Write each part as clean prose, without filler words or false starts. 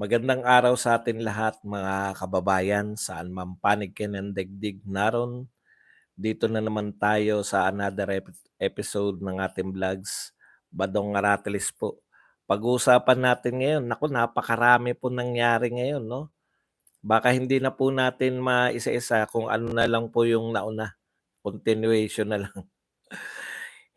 Magandang araw sa atin lahat mga kababayan, saan man panig kayo ng daigdig naroon. Dito na naman tayo sa another episode ng ating vlogs, Badong Aratilis po. Pag-uusapan natin ngayon, naku napakarami po nangyari ngayon 'no. Baka hindi na po natin maisa-isa kung ano na lang po yung nauna, continuation na lang.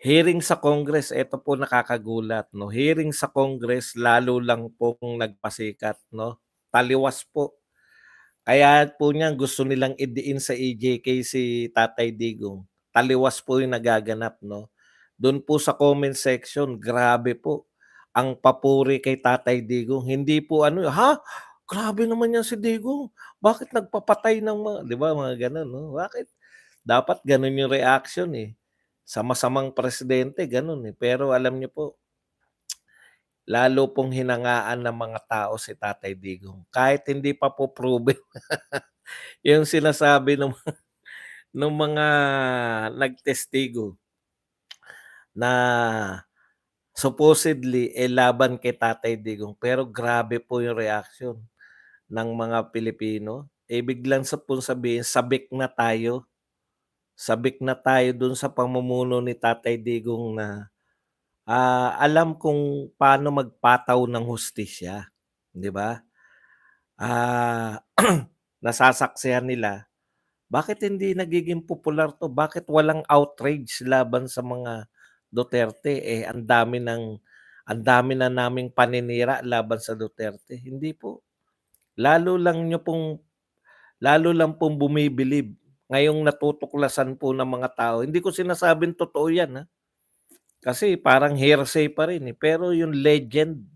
Hearing sa Congress, eto po nakakagulat 'no, hearing sa Congress lalo lang pong nagpasikat 'no, taliwas po. Kaya po niyan gusto nilang idiin sa EJK si Tatay Digong, taliwas po yung nagaganap 'no. Dun po sa comment section grabe po, ang papuri kay Tatay Digong hindi po ano, "Ha? Grabe naman yan si Digong, bakit nagpapatay ng mga" 'di ba mga gano'n 'no, bakit? Dapat gano'n yung reaction, eh. Sa masamang presidente gano'n, eh, pero alam niyo po, lalo pong hinangaan ng mga tao si Tatay Digong kahit hindi pa po proven yung sinasabi nung mga nagtestigo na supposedly, laban kay Tatay Digong pero grabe po yung reaction ng mga Pilipino. Biglang pong sabihin sabik na tayo dun sa pamumuno ni Tatay Digong na alam kung paano magpataw ng hustisya, 'di ba? Ah, nasasaksihan nila, bakit hindi nagiging popular 'to? Bakit walang outrage laban sa mga Duterte, ang dami na naming paninira laban sa Duterte. Hindi po. Lalo lang niyo pong lalo lang pong bumibilib ngayong natutuklasan po ng mga tao. Hindi ko sinasabing totoo 'yan, kasi parang hearsay pa rin, eh, pero yung legend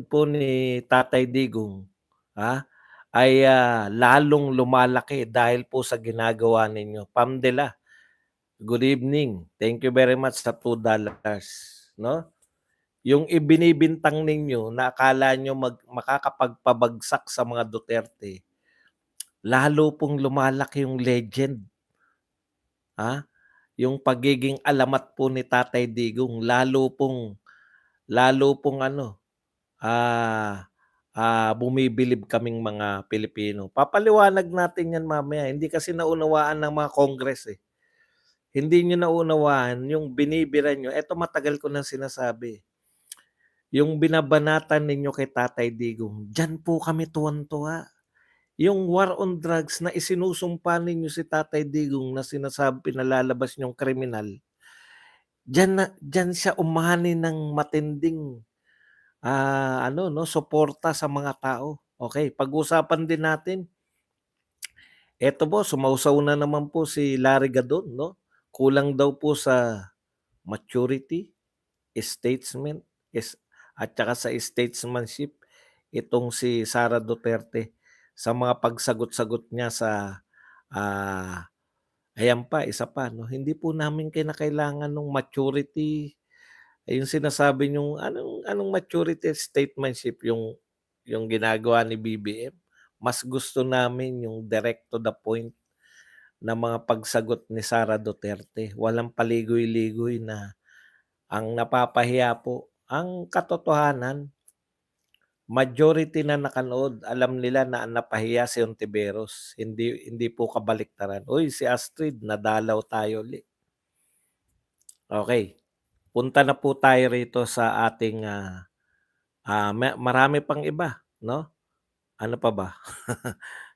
po ni Tatay Digong, ay, lalong lumalaki dahil po sa ginagawa ninyo. Pam de la, good evening. Thank you very much sa $2 'no. Yung ibinibintang ninyo na akala niyo makakapagpabagsak sa mga Duterte, lalo pong lumalaki yung legend, ha. Yung pagiging alamat po ni Tatay Digong lalo pong ano, bumibilib kaming mga Pilipino. Papaliwanag natin 'yan mamaya, hindi kasi naunawaan ng mga Congress, eh. Hindi niyo naunawaan yung binibira niyo, eto matagal ko ng sinasabi, yung binabanatan ninyo kay Tatay Digong, diyan po kami tuwang-tuwa. Yung war on drugs na isinusumpa ninyo si Tatay Digong na pinalalabas niyong kriminal, diyan siya umani ng matinding ano 'no, suporta sa mga tao. Okay, pag-usapan din natin, eto po sumawsaw na naman po si Larry Gadon 'no, kulang daw po sa maturity, statesman, is at saka sa statesmanship itong si Sara Duterte sa mga pagsagot-sagot niya sa, ayan pa, isa pa 'no, hindi po namin kinakailangan nung maturity. Yung sinasabi niyong anong maturity statementship yung ginagawa ni BBM. Mas gusto namin yung direct to the point na mga pagsagot ni Sara Duterte. Walang paligoy-ligoy na ang napapahiya po ang katotohanan, majority na nakanood alam nila na ang napahiya si Ontiveros, hindi hindi po kabaliktaran. "Uy, si Astrid nadalaw tayo uli." Okey, punta na po tayo rito sa ating, marami pang iba 'no. Ano pa ba?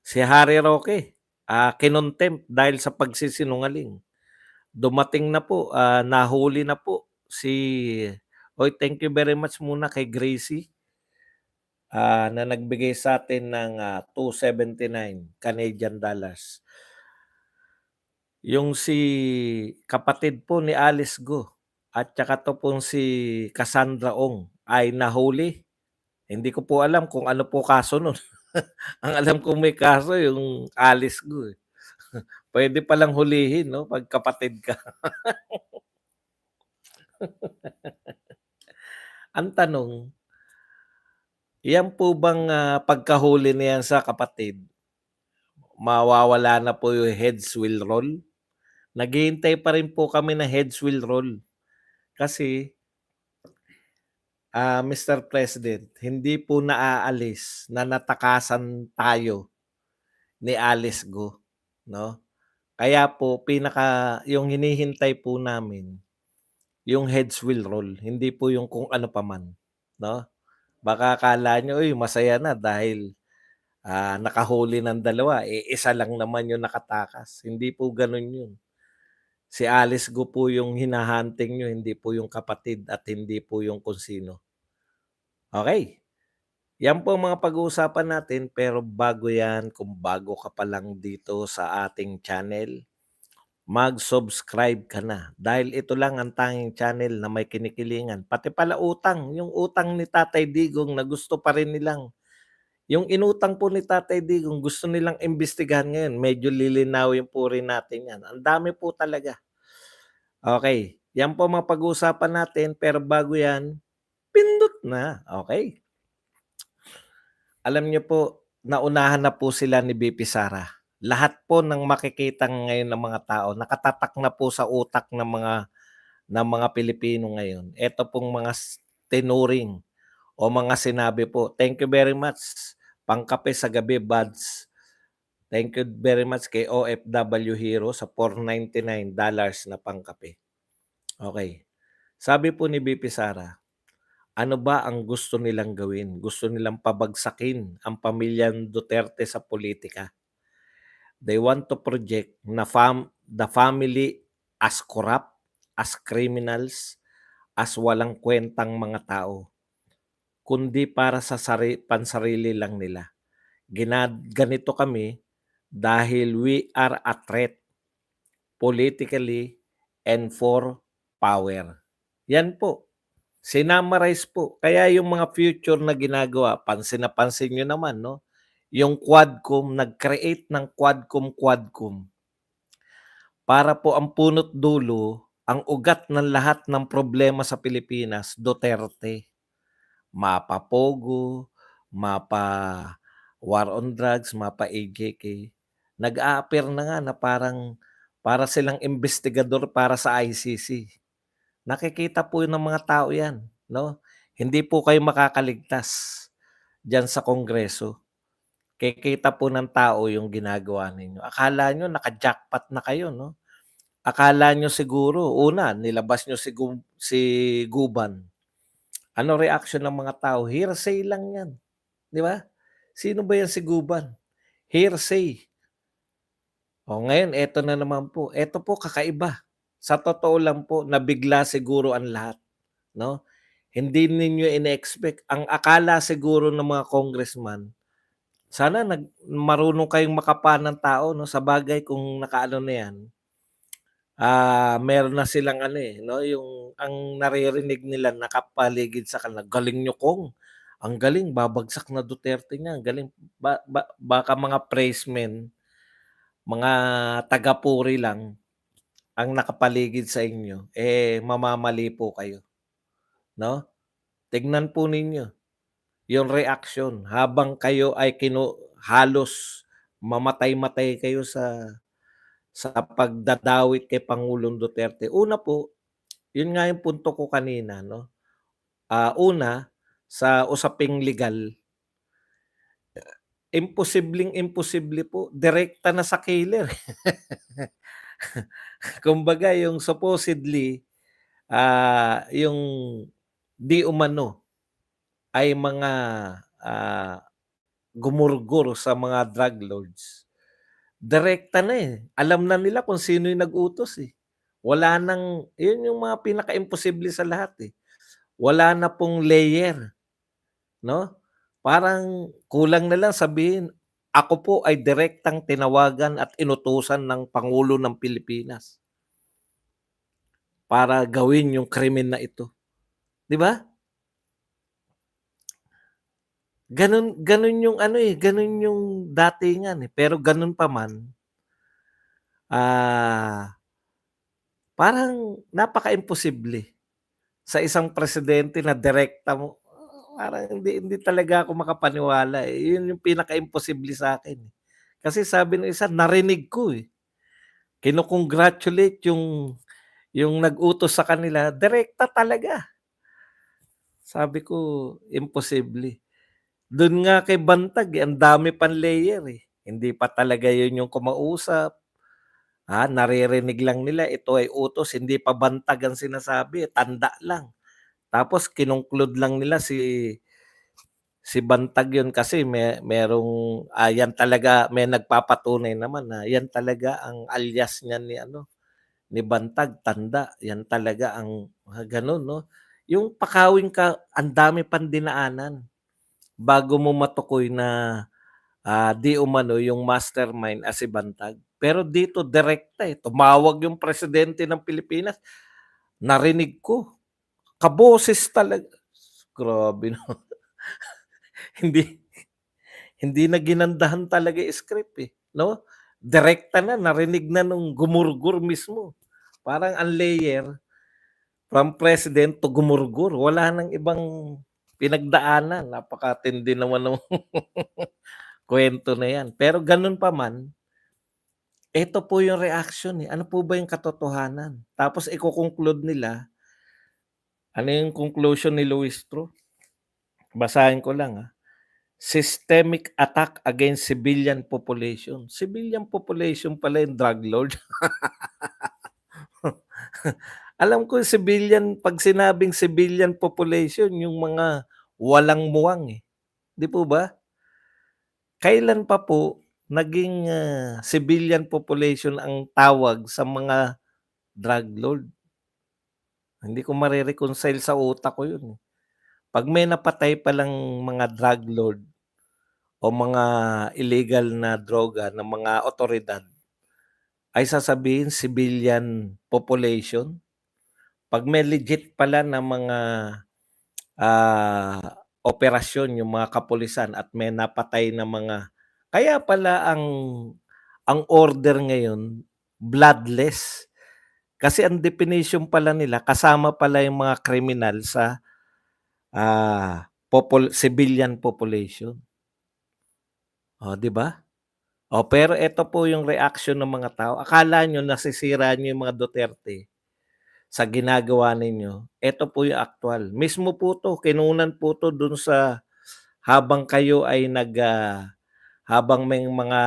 Si Harry Roque, kinontempt dahil sa pagsisinungaling. Dumating na po, nahuli na po uy, thank you very much muna kay Gracie, na nagbigay sa'tin ng, $279. Yung si kapatid po ni Alice Go at tsaka 'to pong si Cassandra Ong ay nahuli. Hindi ko po alam kung ano po kaso nun. Ang alam ko may kaso yung Alice Go, eh. Puwede palang hulihin 'no, 'pag kapatid ka. Ang tanong, 'yan po bang, pagkahuli na 'yan sa kapatid, mawawala na po yung heads will roll? Naghihintay pa rin po kami na heads will roll. Kasi Mr. President, hindi po naaalis na natakasan tayo ni Alice Go, 'no? Kaya po yung hinihintay po namin, yung heads will roll, hindi po yung kung ano pa man, 'no? Baka akala niyo, "Uy, masaya na dahil, nakahuli ng dalawa, eh, isa lang naman yung nakatakas." Hindi po gano'n yun. Si Alice Go po yung hina-hunting niyo, hindi po yung kapatid at hindi po yung kung sino. Okey, yan po ang mga pag-uusapan natin, pero bago yan, kung bago ka pa lang dito sa ating channel, mag-subscribe ka na dahil ito lang ang tanging channel na may kinikilingan. Pati pala utang, yung utang ni Tatay Digong na gusto pa rin nilang yung inutang po ni Tatay Digong gusto nilang imbestigahan ngayon, medyo lilinawin po rin natin yan. Ang dami po talaga. Okay, yan po mga pag-uusapan natin, pero bago yan, pindot na, okay. Alam niyo po, naunahan na po sila ni BP Sara. Lahat po ng makikita ngayon ng mga tao, nakatatak na po sa utak ng mga Pilipino ngayon. Ito pong mga tinuring o mga sinabi po. Thank you very much. Pangkape sa gabi, buds. Thank you very much kay OFW Hero sa $499 na pangkape. Okay. Sabi po ni BP Sara, ano ba ang gusto nilang gawin? Gusto nilang pabagsakin ang pamilyang Duterte sa politika. They want to project na the family as corrupt, as criminals, as walang kwentang mga tao, kundi para sa pansarili lang nila. Ganito kami dahil we are a threat politically and for power. Yan po. Sinamarize po. Kaya yung mga future na ginagawa, pansin na pansin nyo naman, no? Yung Quadcom, nag-create ng Quadcom para po ang punot dulo, ang ugat ng lahat ng problema sa Pilipinas, Duterte. Mapa Pogo, mapa War on Drugs, mapa AJK. Nag-a-appear na nga na parang para silang investigador para sa ICC. Nakikita po ng mga tao yan, no? Hindi po kayo makakaligtas diyan sa Kongreso. Kikita po ng tao yung ginagawa ninyo. Akala nyo naka-jackpot na kayo, no? Akala nyo siguro, una, nilabas nyo si Guban. Ano reaction ng mga tao? Hearsay lang yan. Di ba? Sino ba yan si Guban? Hearsay. O ngayon, eto na naman po. Eto po kakaiba. Sa totoo lang po, nabigla siguro ang lahat. No? Hindi ninyo ine-expect. Ang akala siguro ng mga congressman, sana marunong kayong makapa ng tao, no? Sa bagay kung nakaano na yan, meron na silang ano eh, no? Yung ang naririnig nila nakapaligid sa kanila, galing nyo Kong. Ang galing, babagsak na Duterte niya. Ang galing. Baka mga praismen, mga taga-puri lang ang nakapaligid sa inyo, eh mamamali po kayo, no? Tignan po ninyo yung reaction habang kayo ay halos mamatay-matay kayo sa pagdadawit kay Pangulong Duterte. Una po, yun nga yung punto ko kanina, no? Una, sa usaping legal, imposible po, direkta na sa killer. Kumbaga yung supposedly, yung di umano ay mga, gumurgur sa mga drug lords. Direkta na, eh. Alam na nila kung sino yung nag-utos, eh. Wala ng yun yung mga pinaka-imposible sa lahat, eh. Wala na pong layer, 'no? Parang kulang na lang sabihin, "Ako po ay direktang tinawagan at inutusan ng Pangulo ng Pilipinas para gawin yung krimen na ito." 'Di ba? Gano'n yung ano, eh, gano'n yung datingan, eh. Pero gano'n pa man, ah, parang napaka-imposible sa isang presidente na direkta mo parang hindi talaga ako makapaniwala, eh. Yun yung pinaka-imposible sa'kin, eh. Kasi sabi ng isa, narinig ko, eh. Kino-congratulate yung nag-utos sa kanila, direkta talaga. Sabi ko, imposible. Dun nga kay Bantag, eh, ang dami pang layer, eh. Hindi pa talaga yun yung kumausap, naririnig lang nila ito ay utos, hindi pa bantag ang sinasabi, tanda lang. Tapos kinongklud lang nila si Bantag yun kasi merong, yan talaga may nagpapatunay naman na yan talaga ang alias niya ni ano, ni Bantag, tanda. Yan talaga ang mga gano'n 'no. Yung pakawin ka ang dami pang dinaanan bago mo matukoy na, di umano yung mastermind, si Bantag. Pero dito direkta, eh, tumawag yung presidente ng Pilipinas, narinig ko, kaboses talaga. Grabe 'no, hindi hindi na ginandahan talaga yung script, eh, 'no? Direkta na, narinig na nung gumurgur mismo. Parang ang layer from president to gumurgur, wala ng ibang pinagdaanan. Napakatindi naman nung kuwento na 'yan. Pero gano'n pa man, eto po yung reaction, eh, ano po ba yung katotohanan? Tapos iko-conclude nila, ano yung conclusion ni Luis True? Basahin ko lang, "Systemic attack against civilian population." Civilian population pala yung drug lord. Alam ko civilian 'pag sinabing civilian population yung mga walang muwang, eh, 'di po ba? Kailan pa po naging, civilian population ang tawag sa mga drug lord? Hindi ko mare-reconcile sa utak ko yun, eh. 'Pag may napatay palang mga drug lord o mga illegal na droga ng mga otoridad, ay sasabihin civilian population? 'Pag may legit pala na mga, operasyon yung mga kapulisan at may napatay na mga kaya pala ang order ngayon bloodless. Kasi ang definition pala nila kasama pala yung mga kriminal sa, civilian population. Oh, 'di ba? Oh, pero eto po yung reaction ng mga tao. Akala niyo nasisira niyo yung mga Duterte sa ginagawa ninyo, eto po yung aktuwal. Mismo po 'to, kinunan po 'to dun sa habang kayo ay habang may mga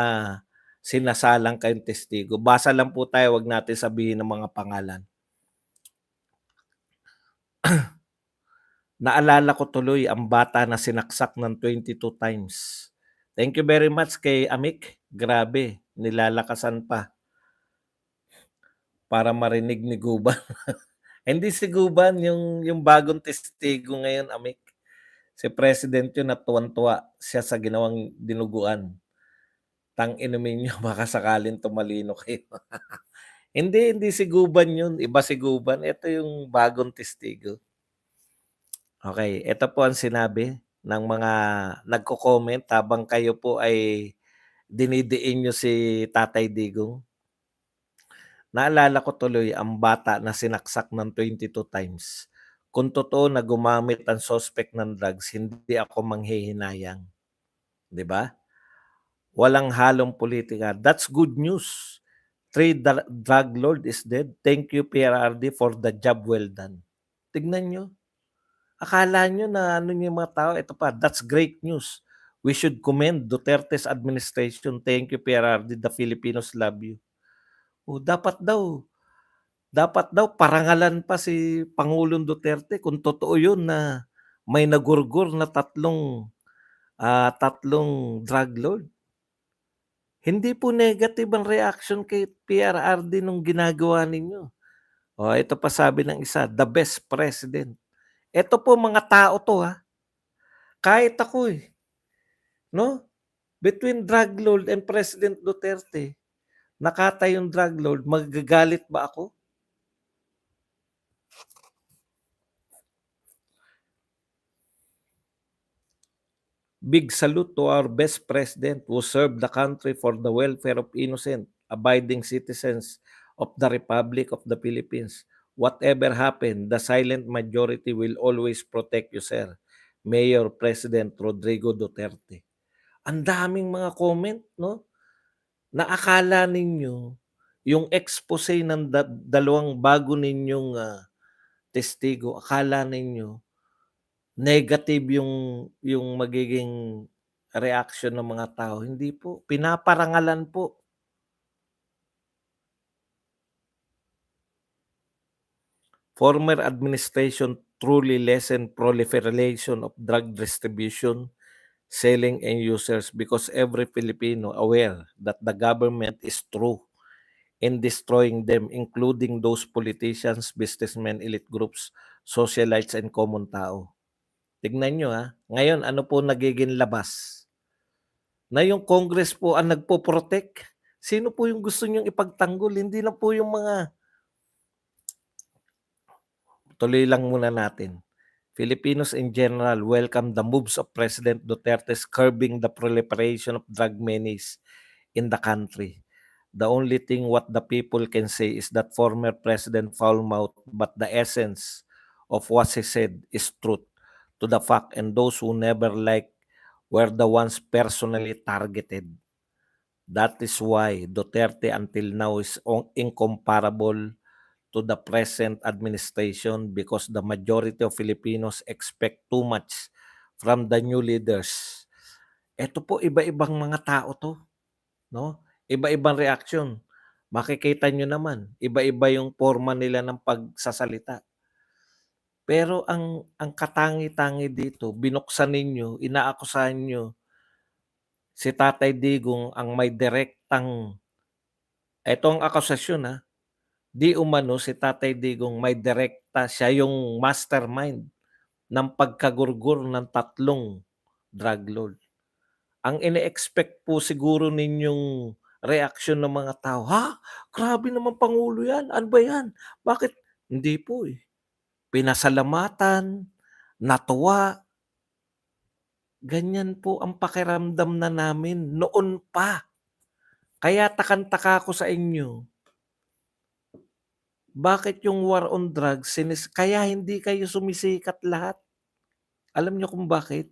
sinasalang kayong testigo. Basa lang po tayo, 'wag natin sabihin ng mga pangalan. Naalala ko tuloy ang bata na sinaksak ng 22 times. Thank you very much kay Amik. Grabe, nilalakasan pa para marinig ni Guban. Hindi si Guban, yung bagong testigo ngayon, Amik. Si President yun at tuwang-tuwa siya sa ginawang dinuguan. Tang-inumin niyo baka sakaling tumalino kayo. Hindi si Guban yun, iba si Guban. Ito yung bagong testigo. Okay, ito po ang sinabi ng mga nagko-comment habang kayo po ay dinidiin niyo si Tatay Digong. Naalala ko tuloy ang bata na sinaksak ng 22 times. Kung totoo na gumamit ang suspect ng drugs, hindi ako manghihinayang, 'di ba? Walang halong politika. That's good news. Drug lord is dead. Thank you PRRD for the job well done. Tignan niyo, akala niyo na ano niyo yung mga tao, ito pa, that's great news. We should commend Duterte's administration. Thank you PRRD, the Filipinos love you. Oh, dapat daw parangalan pa si Pangulong Duterte kung totoo yun na may nagurgur na tatlong drug lord. Hindi po negative ang reaction kay PRRD nung ginagawa ninyo. Oh, ito pa sabi ng isa, the best president. Ito po mga tao 'to, kahit ako, 'no? Between drug lord and President Duterte, nakatay yung drug lord, magagalit ba ako? Big salute to our best president who served the country for the welfare of innocent, abiding citizens of the Republic of the Philippines. Whatever happened, the silent majority will always protect you, sir. Mayor President Rodrigo Duterte. Ang daming mga comment, no? Na akala ninyo yung expose ng dalawang bago ninyong, testigo, akala ninyo negative yung magiging reaksyon ng mga tao, hindi po, pinaparangalan po. Former administration truly lessened proliferation of drug distribution, selling, and users because every Filipino aware that the government is true in destroying them, including those politicians, businessmen, elite groups, socialites, and common tao. Tignan nyo ha, ngayon ano po nagiging labas? Na yung Congress po ang nagpo-protect. Sino po yung gusto niyong ipagtanggol? Hindi na po yung mga tuloy lang muna natin. Filipinos in general welcome the moves of President Duterte's curbing the proliferation of drug menace in the country. The only thing what the people can say is that former President foul-mouthed, but the essence of what he said is truth to the fact, and those who never liked were the ones personally targeted. That is why Duterte until now is incomparable to the present administration because the majority of Filipinos expect too much from the new leaders. Ito po iba-ibang mga tao 'to, 'no? Iba-ibang reaksyon. Makikita niyo naman, iba-iba yung porma nila ng pagsasalita. Pero ang katangi-tangi dito, binuksan ninyo, inaakusahan niyo si Tatay Digong ang may direktang eto ang akusasyon, di umano si Tatay Digong may direkta, siya yung mastermind ng pagkagurgur ng 3 drug lord. Ang ine-expect po siguro ninyong reaksyon ng mga tao, "Ha? Grabe naman pangulo 'yan, ano ba 'yan? Bakit?" Hindi po, eh. Pinasalamatan, natuwa, ganyan po ang pakiramdam na namin noon pa. Kaya takang-taka ako sa inyo, bakit yung war on drugs kaya hindi kayo sumisikat lahat. Alam niyo kung bakit?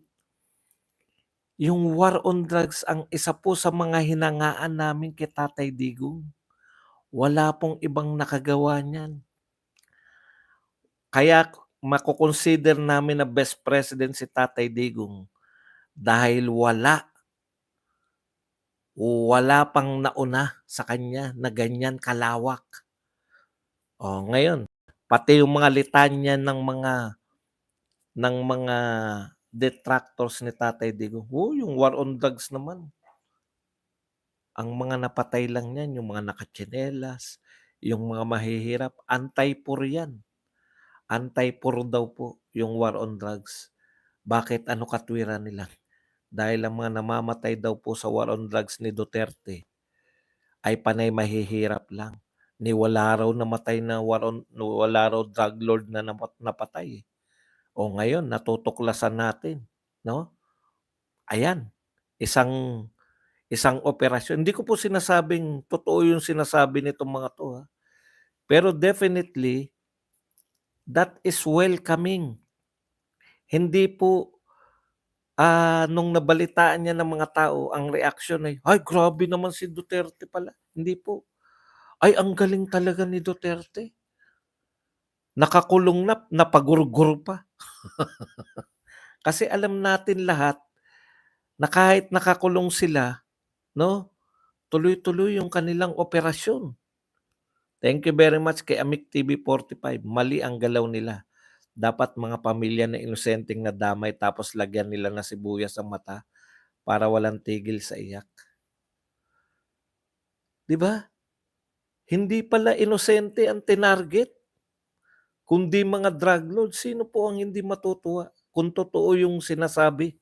Yung war on drugs ang isa po sa mga hinangaan namin kay Tatay Digong. Wala pong ibang nakagawa niyan. Kaya mako-consider namin na best president si Tatay Digong dahil wala pang nauna sa kanya na ganyan kalawak. Ngayon, pati yung mga litanya ng mga detractors ni Tatay Digong, yung war on drugs naman. Ang mga napatay lang niyan yung mga nakatsinelas, yung mga mahihirap, anti-poor yan. Anti-poor daw po yung war on drugs. Bakit ano katwiran nila? Dahil ang mga namamatay daw po sa war on drugs ni Duterte ay panay mahihirap lang. Wala raw namatay na wala raw drug lord na napatay, eh. Ngayon natutuklasan natin, 'no? Ayan, isang isang operasyon. Hindi ko po sinasabing totoo yung sinasabi nitong mga 'to, pero definitely that is welcoming. Hindi po, nung nabalitaan niya ng mga tao ang reaksyon ay, "Ay grabe naman si Duterte pala." Hindi po. "Ay ang galing talaga ni Duterte. Nakakulong na, napagurgur pa." Kasi alam natin lahat na kahit nakakulong sila, 'no, tuloy-tuloy yung kanilang operasyon. Thank you very much kay Amik TV45. Mali ang galaw nila. Dapat mga pamilya na inosenteng nadamay tapos lagyan nila ng sibuyas ang mata para walang tigil sa iyak. 'Di ba? Hindi pala inosente ang tinarget, kundi mga drug lord. Sino po ang hindi matutuwa kung totoo yung sinasabi?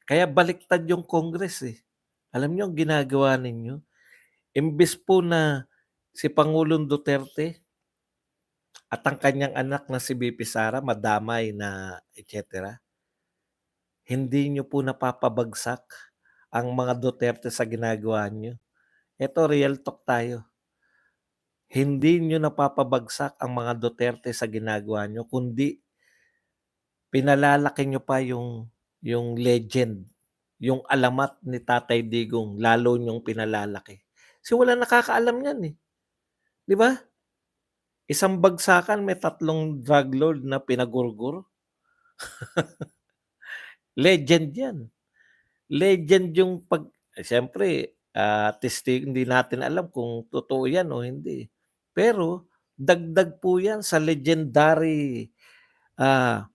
Kaya baliktad yung Congress, eh. Alam niyo ang ginagawa ninyo? Imbes po na si Pangulong Duterte at ang kanyang anak na si VP Sara madamay na et cetera, hindi niyo po napapabagsak ang mga Duterte sa ginagawa niyo. Eto real talk tayo. Hindi niyo napapabagsak ang mga Duterte sa ginagawa niyo kundi pinalalaki niyo pa yung legend yung alamat ni Tatay Digong lalo niyong pinalalaki. Kasi walang nakakaalam niyan, eh, 'di ba? Isang bagsakan may 3 drug lord na pinagurgur, legend 'yan. Legend yung siyempre, hindi natin alam kung totoo 'yan o hindi. Pero dagdag po 'yan sa legendary, ah,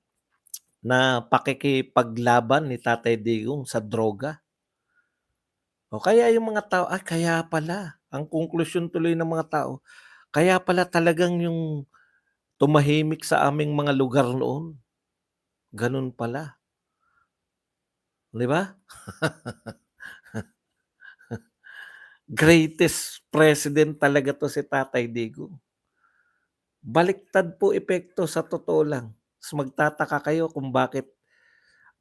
na pakikipaglaban ni Tatay Digong sa droga. O kaya yung mga tao, kaya pala ang konklusyon tuloy ng mga tao, kaya pala talagang yung tumahimik sa aming mga lugar noon, gano'n pala, 'di ba? Greatest president talaga 'to si Tatay Digong. Baliktad po epekto sa totoo lang. Ta's magtataka kayo kung bakit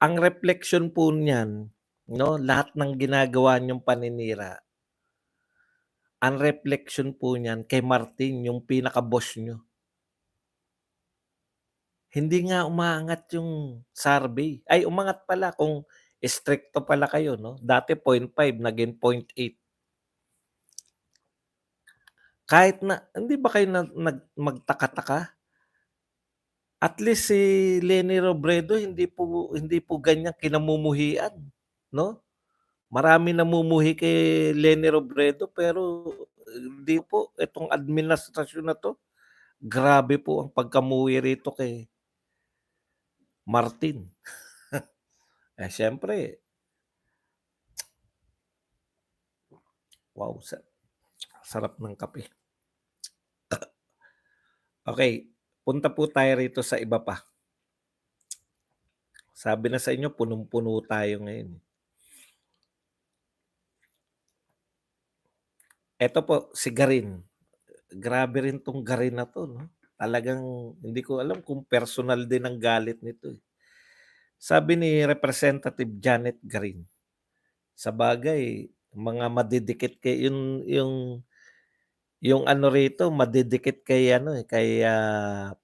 ang refleksyon po niyan 'no, lahat ng ginagawa niyong paninira, ang refleksyon po niyan kay Martin, yung pinaka-boss niyo. Hindi nga umaangat yung survey, ay umangat pala kung istrikto pala kayo 'no, dati 0.5 naging 0.8. Kahit na hindi ba kayo magtaka-taka? At least si Leni Robredo hindi po ganyan kinamumuhian, 'no? Maraming namumuhi kay Leni Robredo pero hindi po, itong administrasyon na 'to, grabe po ang pagkamuhi rito kay Martin. Siyempre, wow, sarap ng kape. Okey, punta po tayo rito sa iba pa. Sabi na sa inyo punong-puno tayo ngayon, eh. Eto po, si Garin. Grabe rin 'tong Garin na 'to 'no, talagang hindi ko alam kung personal din ang galit nito, eh. Sabi ni Representative Janet Garin, sabagay mga madidikit kay yung ano rito madidikit kay ano, eh, kay,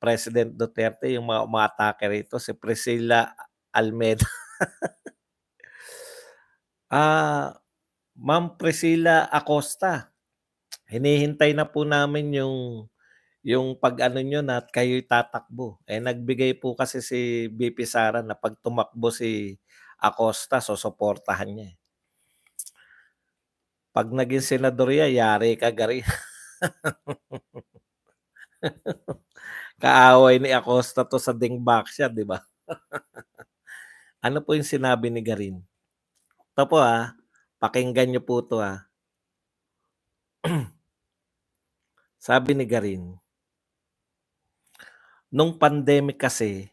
President Duterte yung mga umaatake rito si Priscilla Almeida. Ah, Ma'am Priscilla Acosta, hinihintay na po namin yung pag-ano niyo na kayo'y tatakbo. Nagbigay po kasi si VP Sara na 'pag tumakbo si Acosta susuportahan niya, eh. 'Pag naging senador yan, yari ka Gary. Kaaway ni Acosta 'to sa dingbaksya, 'di ba? Ano po yung sinabi ni Garin? Ito po, pakinggan niyo po 'to, Sabi ni Garin, "Nung pandemic kasi,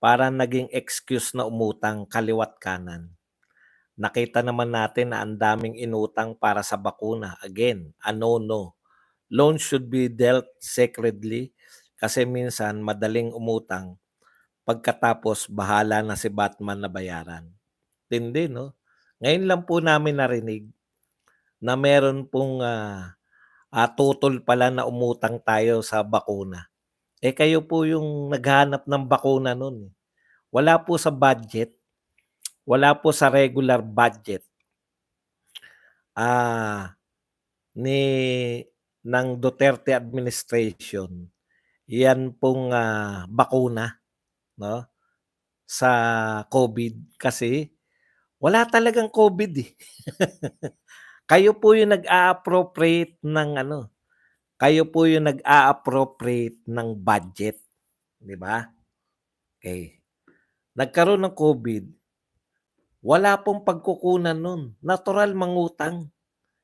parang naging excuse na umutang kaliwa't kanan. Nakita naman natin na ang daming inutang para sa bakuna. Again, a no-no. Loans should be dealt sacredly kasi minsan madaling umutang, pagkatapos bahala na si Batman na bayaran." Tindi 'no? Ngayon lang po namin narinig na meron pong, tutol pala na umutang tayo sa bakuna. Kayo po yung naghahanap ng bakuna nun, eh. Wala po sa budget, wala po sa regular budget, ah, ni ng Duterte administration, 'yan pong, bakuna 'no, sa COVID kasi wala talagang COVID, eh. Kayo po yung nag-a-appropriate ng ano, kayo po yung nag-a-appropriate ng budget, 'di ba? Okey. Nagkaroon ng COVID, wala pong pagkukunan nun, natural mangutang.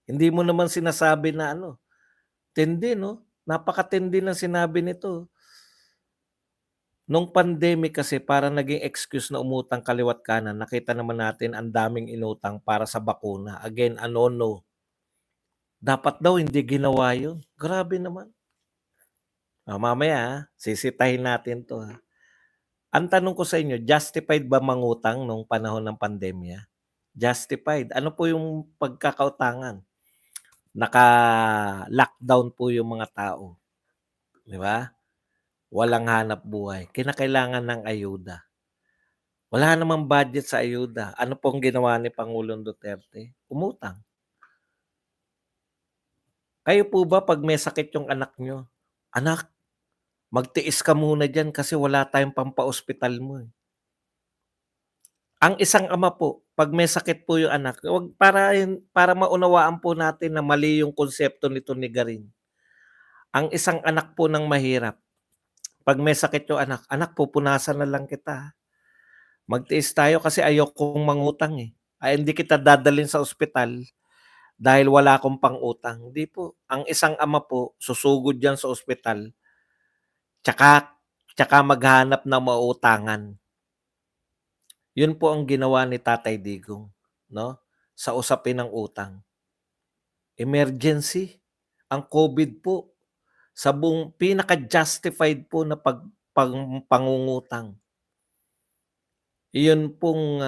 Hindi mo naman sinasabi na ano, tindi 'no, napakatindi ng sinabi nito. Nung pandemic kasi parang naging excuse na umutang kaliwa't kanan, nakita naman natin ang daming inutang para sa bakuna. Again, a no-no. Dapat daw hindi ginawa yun, grabe naman. Mamaya, sisitahin natin 'to, Ang tanong ko sa inyo, justified ba mangutang nung panahon ng pandemya? Justified. Ano po yung pagkakautangan? Naka-lockdown po yung mga tao, 'di ba? Walang hanap buhay, kinakailangan ng ayuda. Wala namang budget sa ayuda. Ano pong ginawa ni Pangulong Duterte? Umutang. Kayo po ba 'pag may sakit yung anak niyo, "Anak, magtiis ka muna diyan kasi wala tayong pampa-ospital mo, eh." Ang isang ama po 'pag may sakit po yung anak, para maunawaan po natin na mali yung konsepto nito ni Garin. Ang isang anak po ng mahirap, 'pag may sakit yung anak, "Anak, pupunasan na lang kita, magtiis tayo kasi ayokong mangutang, eh. Ay hindi kita dadalhin sa ospital dahil wala akong pang-utang." Hindi po. Ang isang ama po susugod yan sa ospital, tsaka tsaka maghahanap ng mauutangan. Yun po ang ginawa ni Tatay Digong, 'no, sa usapin ng utang. Emergency, ang COVID po, sa buong pinaka-justified po na pangungutang. Iyon pong,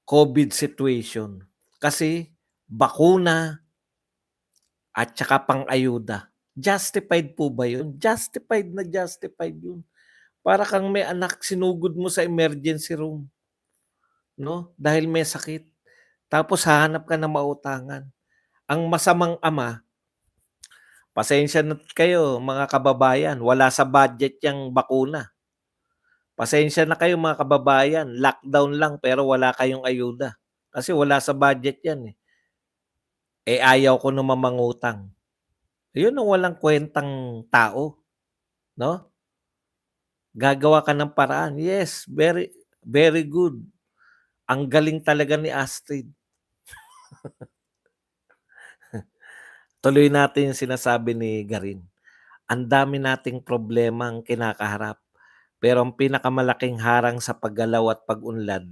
COVID situation. Kasi bakuna at tsaka pang-ayuda. Justified po ba yun? Justified yun. Para kang may anak sinugod mo sa emergency room, 'no, dahil may sakit. Tapos hahanap ka ng mautangan. Ang masamang ama, pasensya na kayo mga kababayan, wala sa budget yang bakuna. Pasensya na kayo mga kababayan, lockdown lang pero wala kayong ayuda. Kasi wala sa budget yan, eh. Eh, ayaw ko naman mangutang. Yun ang walang kuwentang tao, 'no? Gagawa ka ng paraan. Yes, very very good. Ang galing talaga ni Astrid. Tuloy natin yung sinasabi ni Garin. Ang dami nating problemang kinakaharap, pero ang pinakamalaking harang sa paggalaw at pag-unlad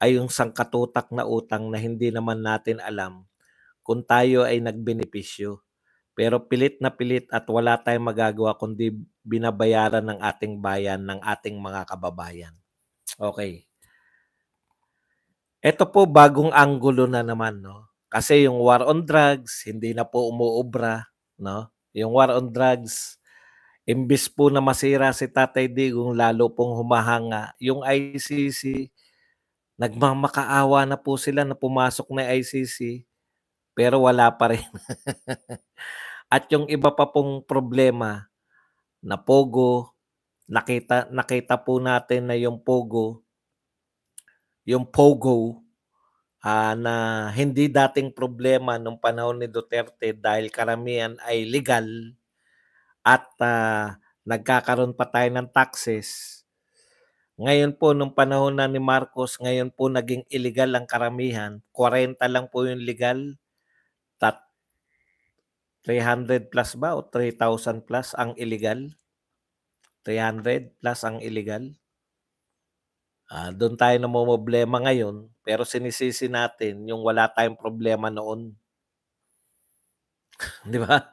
ay yung sangkatutak na utang na hindi naman natin alam kung tayo ay nagbenepisyo. Pero pilit na pilit at wala tayong magagawa kundi binabayaran ng ating bayan, ng ating mga kababayan. Okay. Eto po bagong anggulo na naman 'no, kasi yung war on drugs hindi na po umuobra 'no, yung war on drugs imbes po na masira si Tatay Digong lalo pong humahanga yung ICC, nagmamakaawa na po sila na pumasok na ICC pero wala pa rin. At yung iba pa pong problema na Pogo, nakita nakita po natin na yung Pogo, na hindi dating problema nung panahon ni Duterte dahil karamihan ay legal at, nagkakaroon pa tayo ng taxes. Ngayon po nung panahon na ni Marcos, ngayon po naging illegal ang karamihan, 40 lang po yung legal, tat 300 plus ba o 3,000 plus ang illegal? 300 plus ang illegal? Dun tayo namomroblema ngayon, pero sinisisi natin yung wala tayong problema noon, 'di ba?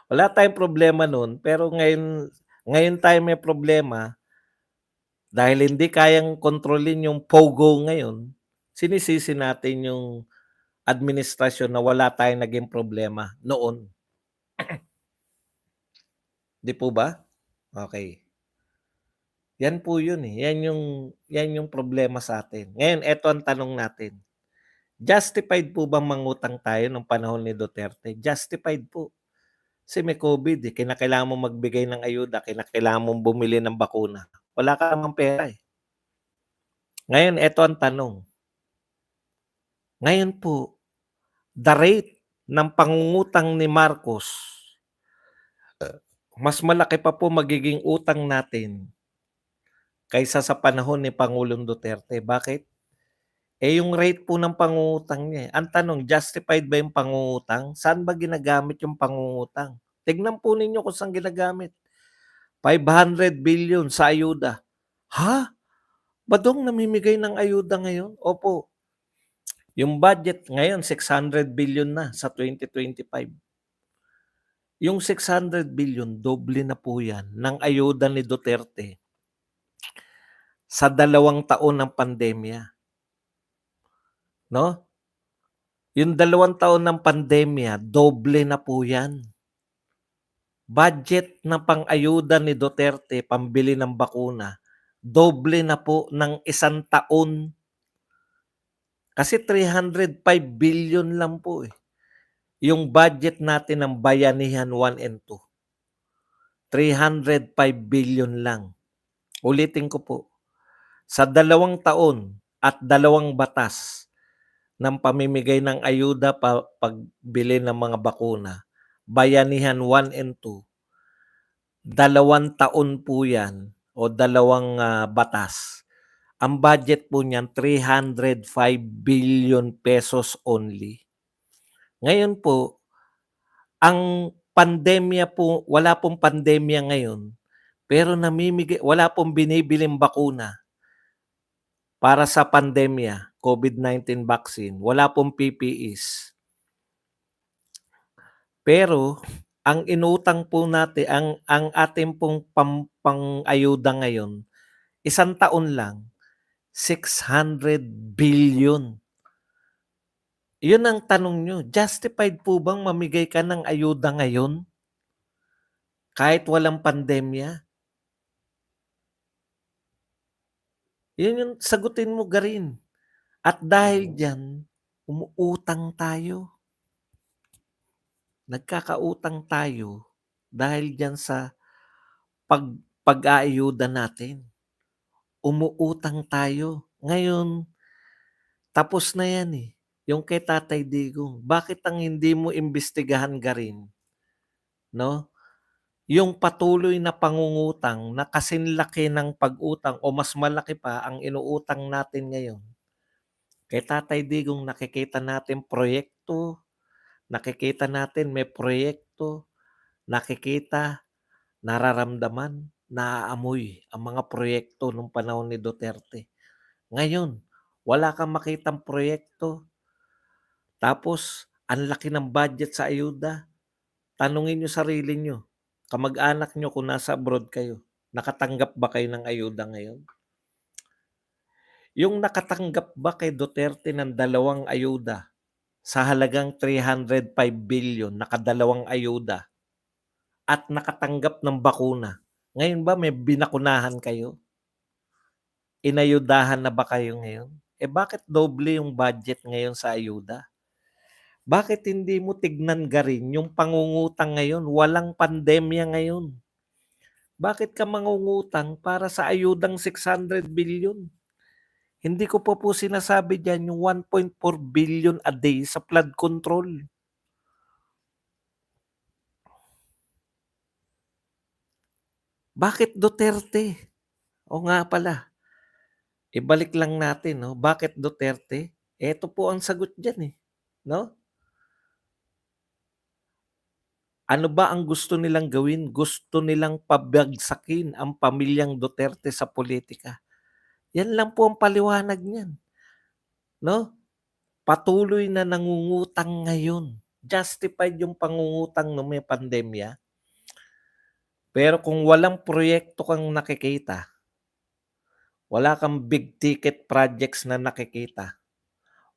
Wala tayong problema nun, pero ngayon ngayon tayo may problema dahil hindi kayang kontrolin yung POGO ngayon, sinisisi natin yung administrasyon na wala tayong naging problema noon, 'di po ba? Okey, yan po yun, eh, yan yung problema sa'tin. Ngayon eto ang tanong natin, justified po bang mangutang tayo nung panahon ni Duterte? Justified po. Kasi may COVID, eh, kinakailangan mong magbigay ng ayuda, kinakailangan mong bumili ng bakuna. Wala ka namang pera, eh. Ngayon eto ang tanong, ngayon po, the rate ng pangungutang ni Marcos, mas malaki pa po magiging utang natin kaysa sa panahon ni Pangulong Duterte. Bakit? Eh, yung rate po ng pangungutang niya, eh. Ang tanong, justified ba yung pangungutang? Saan ba ginagamit yung pangungutang? Tignan po ninyo kung saan ginagamit. 500 billion sa ayuda. Ha? Badong namimigay ng ayuda ngayon? Opo. Yung budget ngayon 600 billion na sa 2025. Yung 600 billion doble na po yan ng ayuda ni Duterte sa 2 taon ng pandemya, 'no? Yung 2 taon ng pandemya, doble na po yan. Budget na pang-ayuda ni Duterte pambili ng bakuna, doble na po ng 1 taon. Kasi 305 billion lang po, eh, yung budget natin ng Bayanihan 1 and 2. 305 billion lang. Ulitin ko po, sa 2 taon at 2 batas ng pamimigay ng ayuda pagbili ng mga bakuna, Bayanihan 1 and 2, 2 taon po 'yan o 2 batas. Ang budget po niyan 305 billion pesos only. Ngayon po, ang pandemya po, wala pong pandemya ngayon, pero wala pong binibiling bakuna para sa pandemya, COVID-19 vaccine, wala pong PPEs. Pero ang inutang po natin, ang ating pong pang-ayuda ngayon, 1 taon lang, 600 billion. Yun ang tanong nyo, justified po bang mamigay ka ng ayuda ngayon kahit walang pandemya? Yun yung sagutin mo, Garin. At dahil diyan, umuutang tayo. Nagkakautang tayo dahil diyan sa pag-aayuda natin. Umuutang tayo. Ngayon, tapos na yan, eh. Yung kay Tatay Digong, bakit ang hindi mo imbestigahan, Garin, no? Yung patuloy na pangungutang na kasing laki ng pag-utang o mas malaki pa ang inuutang natin ngayon. Kay Tatay Digong nakikita natin proyekto, nakikita natin may proyekto, nakikita, nararamdaman, naaamoy ang mga proyekto nung panahon ni Duterte. Ngayon, wala kang makitang proyekto, tapos ang laki ng budget sa ayuda. Tanungin niyo sarili niyo, kamag-anak niyo kung nasa abroad kayo, nakatanggap ba kayo ng ayuda ngayon? Yung nakatanggap ba kay Duterte ng 2 ayuda sa halagang 305 billion, nakadalawang ayuda at nakatanggap ng bakuna? Ngayon ba may binakunahan kayo? Inayudahan na ba kayo ngayon? Eh bakit doble yung budget ngayon sa ayuda? Bakit hindi mo tignan, Garin, yung pangungutang ngayon? Walang pandemya ngayon. Bakit ka mangungutang para sa ayudang 600 billion? Hindi ko pa po sinasabi diyan yung 1.4 billion a day sa flood control. Bakit Duterte? O nga pala, ibalik lang natin, no? Bakit Duterte? Ito po ang sagot diyan, eh, no? Ano ba ang gusto nilang gawin? Gusto nilang pabagsakin ang pamilyang Duterte sa politika. Yan lang po ang paliwanag niyan, no? Patuloy na nangungutang ngayon. Justified yung pangungutang nung may pandemya. Pero kung walang proyekto kang nakikita, wala kang big ticket projects na nakikita,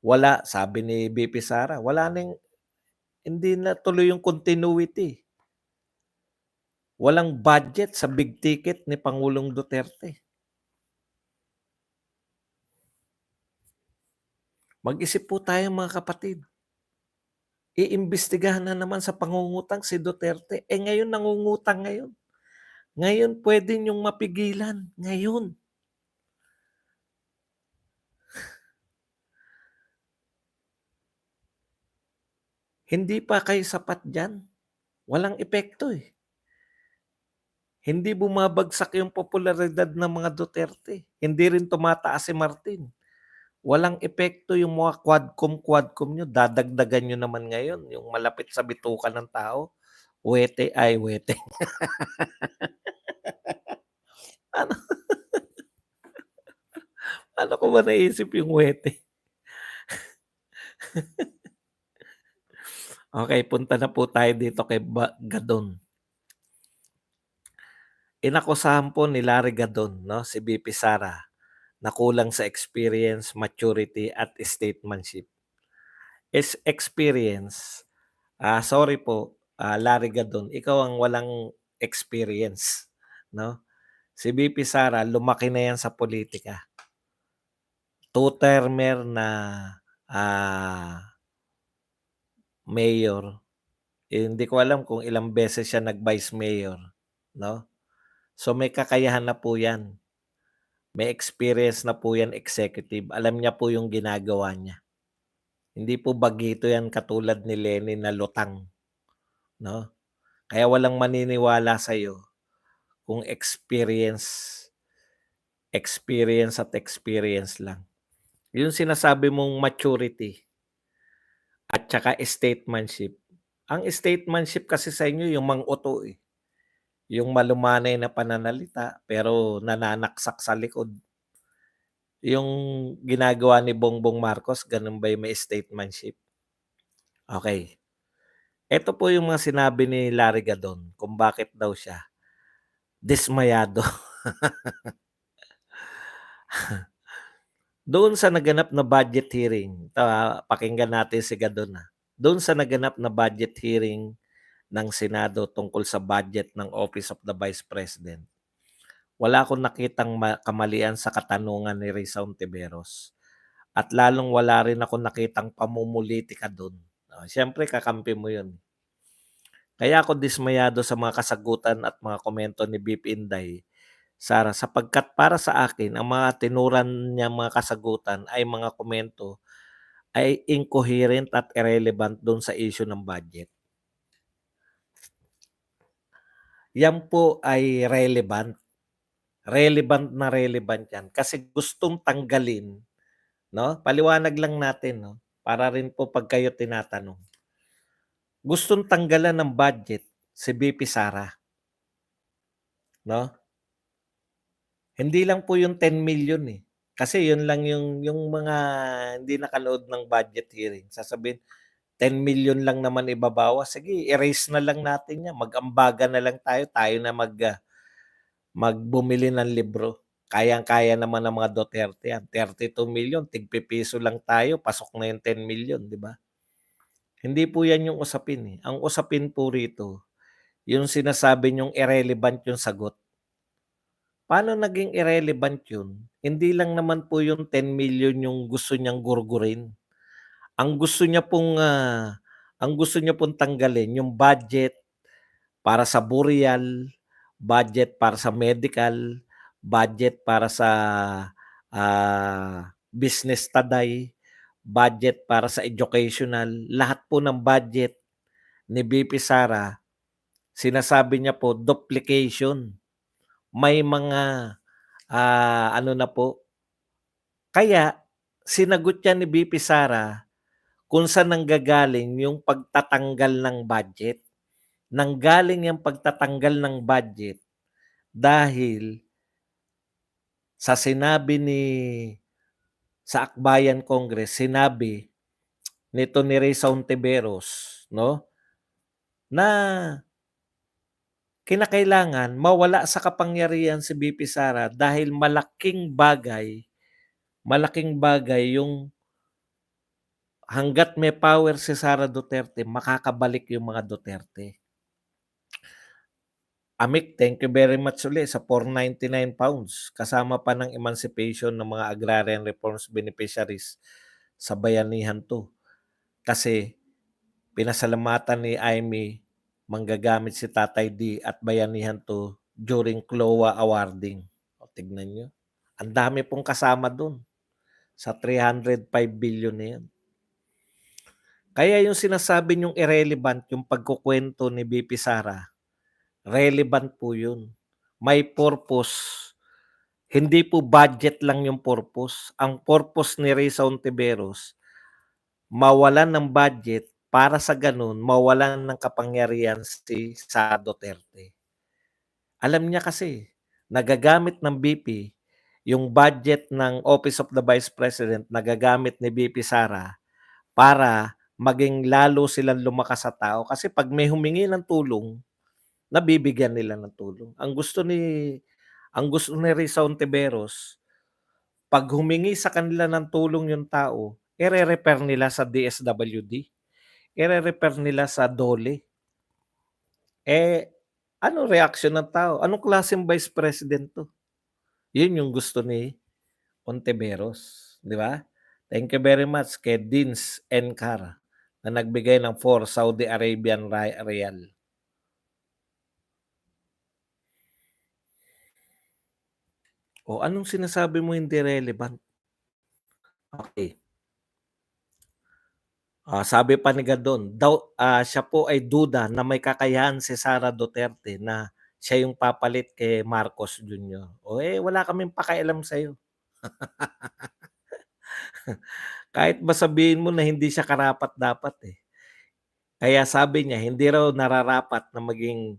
wala, sabi ni VP Sara, hindi na tuloy yung continuity. Walang budget sa big ticket ni Pangulong Duterte. Mag-isip po tayo, mga kapatid. Iimbestigahan na naman sa pangungutang si Duterte. Eh ngayon nangungutang ngayon. Ngayon pwede niyong mapigilan. Ngayon. Hindi pa kayo sapat diyan. Walang epekto, eh. Hindi bumabagsak yung popularidad ng mga Duterte. Hindi rin tumataas si Martin. Walang epekto yung mga quadcom nyo. Dadagdagan nyo naman ngayon yung malapit sa bituka ng tao. Wete. Ano, ano ko ba naisip yung wete? Okay, punta na po tayo dito kay Gadon. Inakusahan po ni Larry Gadon, no, si VP Sara, na kulang sa experience, maturity at statesmanship. Experience, sorry po, Larry Gadon, ikaw ang walang experience, 'no? Si VP Sara lumaki na 'yan sa politika. Two-termer na, ah, mayor, hindi ko alam kung ilang beses siya nag-vice mayor, 'no? So, may kakayahan na po 'yan, may experience na po 'yan executive, alam niya po yung ginagawa niya. Hindi po bagito 'yan katulad ni Lenny na lutang, 'no? Kaya walang maniniwala sa'yo kung experience at experience lang. Yung sinasabi mong maturity at saka statesmanship. Ang statesmanship kasi sa inyo yung mang-uto, eh, yung malumanay na pananalita pero nananaksak sa likod. Yung ginagawa ni Bongbong Marcos gano'n ba yung may statesmanship? Okey, eto po yung mga sinabi ni Larry Gadon kung bakit daw siya dismayado. Doon sa naganap na budget hearing, pakinggan natin si Gadon, doon sa naganap na budget hearing ng Senado tungkol sa budget ng Office of the Vice President, wala akong nakitang kamalian sa katanungan ni Risa Hontiveros at lalong wala rin akong nakitang pamumulitika do'n. Siyempre kakampi mo 'yun. Kaya ako dismayado sa mga kasagutan at mga komento ni VP Inday Sara sapagkat para sa akin ang mga tinuran niyang mga kasagutan ay mga komento ay incoherent at irrelevant do'n sa issue ng budget. Yan po ay relevant. Relevant na relevant yan kasi gustong tanggalin, 'no, paliwanag lang natin 'no, para rin po 'pag kayo tinatanong. Gustong tanggalan ng budget si VP Sara, 'no? Hindi lang po yung 10 million eh, kasi yun lang yung mga hindi nakanood ng budget hearing sasabihin 10 million lang naman ibabawas, sige erase na lang natin yan, mag-ambagan na lang tayo, tayo na bumili ng libro. Kayang-kaya naman ng mga Duterte yan, 32 million tig-pipiso lang tayo pasok na yung 10 million, 'di ba? Hindi po yan yung usapin, eh, ang usapin po rito yung sinasabi niyong irrelevant yung sagot. Paano naging irrelevant yun? Hindi lang naman po yung 10 million yung gusto niyang gurgurin. Ang gusto niya pong, ang gusto niya pong tanggalin yung budget para sa burial, budget para sa medical, budget para sa, business taday, budget para sa educational, lahat po ng budget ni VP Sara, sinasabi niya po duplication. May mga, ano na po, kaya sinagot niya ni VP Sara kung saan nanggagaling yung pagtatanggal ng budget. Nanggaling yang pagtatanggal ng budget dahil sa sinabi sa Akbayan Congress, sinabi nito ni Risa Hontiveros, 'no, na kinakailangan mawala sa kapangyarihan si VP Sara dahil malaking bagay yung hangga't may power si Sara Duterte makakabalik yung mga Duterte. Amik, thank you very much ulit sa ₱499 kasama pa ng emancipation ng mga agrarian reforms beneficiaries sa bayanihan 'to. Kasi pinasalamatan ni Imee manggagamit si Tatay D at bayanihan 'to during CLOA awarding. O tignan niyo, ang dami pong kasama dun sa 305 billion na 'yan. Kaya yung sinasabi niyong irrelevant yung pagkukuwento ni VP Sara, relevant po yun. May purpose. Hindi po budget lang yung purpose. Ang purpose ni Risa Hontiveros, mawalan ng budget para sa ganun mawalan ng kapangyarihan si Sara Duterte. Alam niya kasi nagagamit ng BP yung budget ng Office of the Vice President, nagagamit ni VP Sara para maging lalo silang lumakas sa tao kasi 'pag may humingi ng tulong, nabibigyan nila ng tulong. Ang gusto ni Risa Hontiveros, 'pag humingi sa kanila ng tulong yung tao, ire-refer nila sa DSWD, ire-refer nila sa DOLE. Eh, ano reaksyon ng tao? Anong klaseng Vice President 'to? Yun yung gusto ni Ontiveros, 'di ba? Thank you very much kay Deans Encar na nagbigay ng 4 Saudi Arabian Riyal. O anong sinasabi mo hindi relevant? Okey, sabi pa ni Gadon daw, siya po ay duda na may kakayahan si Sara Duterte na siya yung papalit kay Marcos Jr. Wala kaming pakialam sa'yo. Kahit ba sabihin mo na hindi siya karapat-dapat, eh. Kaya sabi niya hindi raw nararapat na maging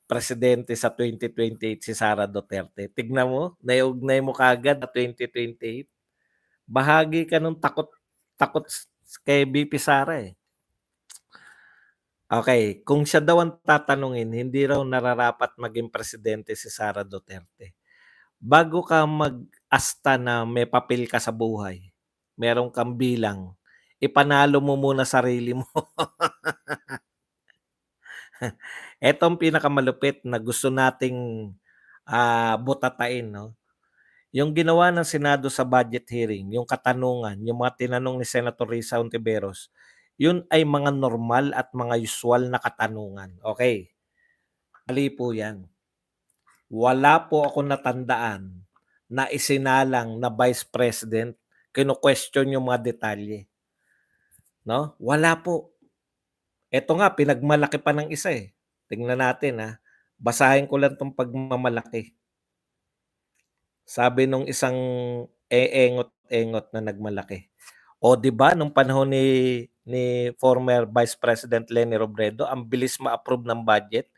presidente sa 2028 si Sara Duterte. Tignan mo, naiugnay mo kaagad na 2028. Bahagi ka nung takot takot kay VP Sara, eh. Okey, kung siya daw ang tatanungin, hindi raw nararapat maging presidente si Sara Duterte. Bago ka mag-asta na may papel ka sa buhay, meron kang bilang, ipanalo mo muna sarili mo. Eto ang pinakamalupit na gusto nating, butatain 'no, yung ginawa ng Senado sa budget hearing, yung katanungan, yung mga tinanong ni Senator Risa Hontiveros, yun ay mga normal at mga usual na katanungan, okey. Mali po yan. Wala po akong natandaan na isinalang na Vice President kino-question yung mga detalye, 'no, wala po. Eto nga pinagmalaki pa ng isa, eh. Tingnan natin, basahin ko lang 'tong pagmamalaki. Sabi nung isang eengot-engot na nagmalaki, "O 'di ba nung panahon ni former Vice President Leni Robredo ang bilis ma-approve ng budget,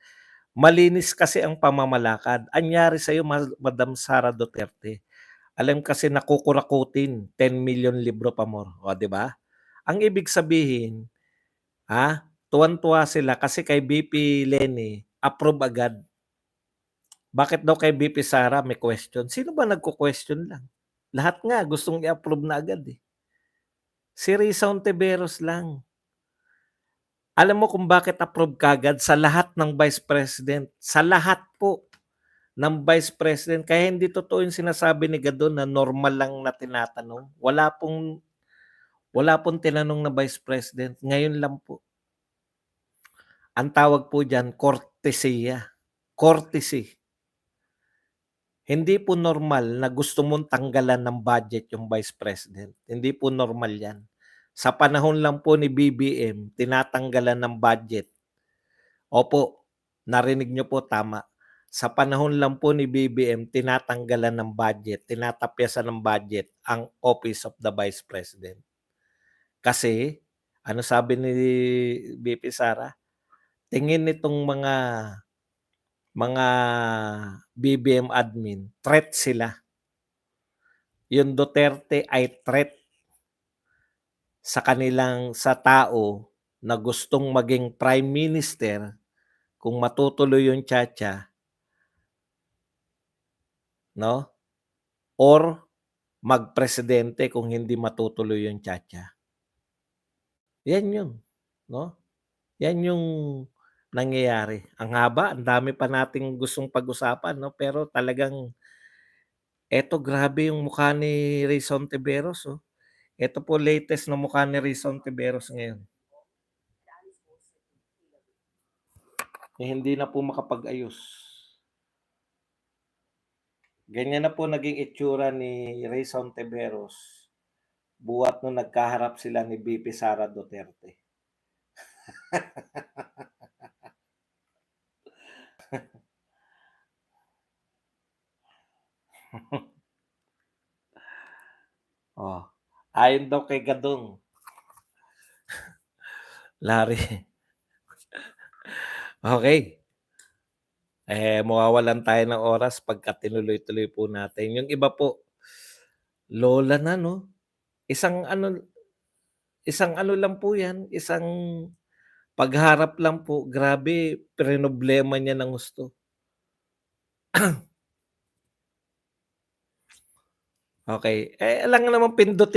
malinis kasi ang pamamalakad. Anyari sa'yo Madam Sara Duterte, alam kasi na kukurakutin, 10 million libro pa more." O 'di ba? Ang ibig sabihin, tuwang-tuwa sila kasi kay VP Leni approve agad. Bakit daw kay VP Sara may question? Sino ba nagko-question lang? Lahat nga gustong i-approve na agad, eh. Si Risa Hontiveros lang. Alam mo kung bakit approve kaagad sa lahat ng Vice President, sa lahat po ng Vice President. Kaya hindi totoo yung sinasabi ni Gadon na normal lang na tinatanong. Wala pong tinanong na Vice President, ngayon lang po. Ang tawag po diyan kortesiya, courtesy. Hindi po normal na gusto mong tanggalan ng budget yung Vice President, hindi po normal 'yan. Sa panahon lang po ni BBM tinatanggalan ng budget. Opo, narinig niyo po tama. Sa panahon lang po ni BBM tinatanggalan ng budget, tinatapyasan ng budget ang Office of the Vice President. Kasi, ano sabi ni VP Sara? Tingin nitong mga BBM admin, threat sila. Yung Duterte ay threat sa tao na gustong maging prime minister kung matutuloy yung tiyatya, 'no, or magpresidente kung hindi matutuloy yung tiyatya. Yan yun, 'no? Yan yung nangyayari. Ang haba, ang dami pa nating gustong pag-usapan 'no, pero talagang eto grabe yung mukha ni Risa Hontiveros, oh. Eto po latest na mukha ni Risa Hontiveros ngayon, hindi na po makapag-ayos. Ganyan na po naging itsura ni Risa Hontiveros buhat nung nagkaharap sila ni VP Sara Duterte. Oh, ayon daw kay Gadong, Larry, okey, mawawalan tayo ng oras pagka tinuloy-tuloy po natin. Yung iba po, lola na 'no, isang ano isang ano lang po 'yan, isang pagharap lang po, grabe pinroblema niya ng husto. Okey, alam nga namang pindutin